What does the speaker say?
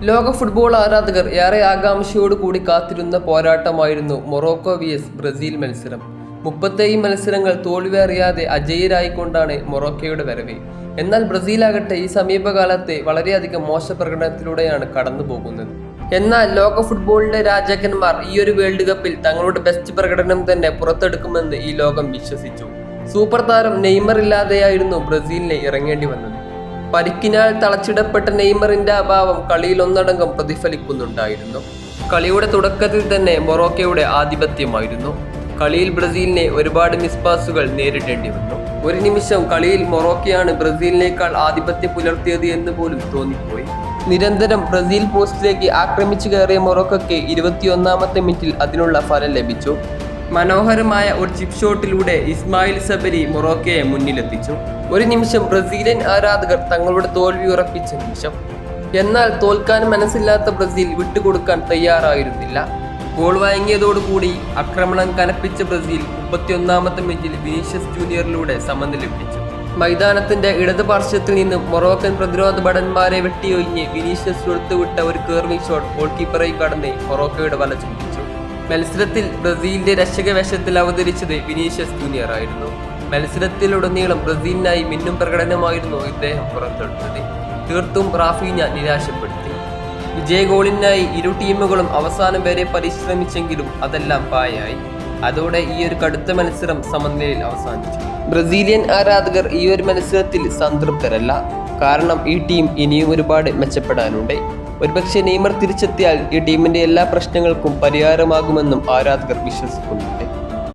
ലോക ഫുട്ബോൾ ആരാധകർ ഏറെ ആകാംക്ഷയോട് കൂടി കാത്തിരുന്ന പോരാട്ടമായിരുന്നു മൊറോക്കോ വിഎസ് ബ്രസീൽ മത്സരം. 37 മത്സരങ്ങൾ തോൽവി അറിയാതെ അജയ്യരായിക്കൊണ്ടാണ് മൊറോക്കോയുടെ വരവ്. എന്നാൽ ബ്രസീലാകട്ടെ ഈ സമീപകാലത്തെ വളരെയധികം മോശ പ്രകടനത്തിലൂടെയാണ് കടന്നു പോകുന്നത്. എന്നാൽ ലോക ഫുട്ബോളിന്റെ രാജാക്കന്മാർ ഈയൊരു വേൾഡ് കപ്പിൽ തങ്ങളുടെ ബെസ്റ്റ് പ്രകടനം തന്നെ പുറത്തെടുക്കുമെന്ന് ഈ ലോകം വിശ്വസിച്ചു. സൂപ്പർ താരം നെയ്മർ ഇല്ലാതെയായിരുന്നു ബ്രസീലിനെ ഇറങ്ങേണ്ടി വന്നത്. പരിക്കിനാൽ തളച്ചിടപ്പെട്ട നെയ്മറിന്റെ അഭാവം കളിയിൽ ഒന്നടങ്കം പ്രതിഫലിക്കുന്നുണ്ടായിരുന്നു. കളിയുടെ തുടക്കത്തിൽ തന്നെ മൊറോക്കോയുടെ ആധിപത്യമായിരുന്നു. കളിയിൽ ബ്രസീലിനെ ഒരുപാട് മിസ്പാസുകൾ നേരിടേണ്ടി വന്നു. ഒരു നിമിഷം കളിയിൽ മൊറോക്കോയാണ് ബ്രസീലിനേക്കാൾ ആധിപത്യം പുലർത്തിയത് എന്ന് പോലും തോന്നിപ്പോയി. നിരന്തരം ബ്രസീൽ പോസ്റ്റിലേക്ക് ആക്രമിച്ചു കയറിയ മൊറോക്കോയ്ക്ക് 21ാമത്തെ മിനിറ്റിൽ അതിനുള്ള ഫലം ലഭിച്ചു. മനോഹരമായ ഒരു ചിപ്പ് ഷോട്ടിലൂടെ ഇസ്മായിൽ സബരി മൊറോക്കോയെ മുന്നിലെത്തിച്ചു. ഒരു നിമിഷം ബ്രസീലിയൻ ആരാധകർ തങ്ങളുടെ തോൽവി ഉറപ്പിച്ച നിമിഷം. എന്നാൽ തോൽക്കാൻ മനസ്സില്ലാത്ത ബ്രസീൽ വിട്ടുകൊടുക്കാൻ തയ്യാറായിരുന്നില്ല. ഗോൾ വാങ്ങിയതോടുകൂടി ആക്രമണം കനപ്പിച്ച ബ്രസീൽ 31ാമത്തെ മിനിറ്റിൽ വിനീഷ്യസ് ജൂനിയറിലൂടെ സമനില പിടിച്ചു. മൈതാനത്തിന്റെ ഇടത് പാർശ്വത്തിൽ നിന്നും മൊറോക്കൻ പ്രതിരോധ ഭടന്മാരെ വെട്ടിയൊഴിഞ്ഞ് വിനീഷ്യസ് കൊടുത്തുവിട്ട ഒരു കേർവിംഗ് ഷോട്ട് ഗോൾ കീപ്പറായി കടന്ന് മൊറോക്കോയുടെ വല ചുംബിച്ചു. മത്സരത്തിൽ ബ്രസീലിന്റെ രക്ഷക വേഷത്തിൽ അവതരിച്ചത് വിനീഷ്യസ് ജൂനിയർ ആയിരുന്നു. മത്സരത്തിലുടനീളം ബ്രസീലിനായി മിന്നും പ്രകടനമായിരുന്നു ഇദ്ദേഹം പുറത്തെടുത്തത്. തീർത്തും റാഫീഞ്ഞ നിരാശപ്പെടുത്തി. വിജയ ഗോളിനായി ഇരു ടീമുകളും അവസാനം വരെ പരിശ്രമിച്ചെങ്കിലും അതെല്ലാം പായായി. അതോടെ ഈ ഒരു കടുത്ത മത്സരം സമനിലയിൽ അവസാനിച്ചു. ബ്രസീലിയൻ ആരാധകർ ഈ ഒരു മത്സരത്തിൽ സംതൃപ്തരല്ല. കാരണം ഈ ടീം ഇനിയും ഒരുപാട് മെച്ചപ്പെടാനുണ്ട്. ഒരുപക്ഷെ നെയ്മർ തിരിച്ചെത്തിയാൽ ഈ ടീമിന്റെ എല്ലാ പ്രശ്നങ്ങൾക്കും പരിഹാരമാകുമെന്നും ആരാധകർ വിശ്വസിക്കുന്നുണ്ട്.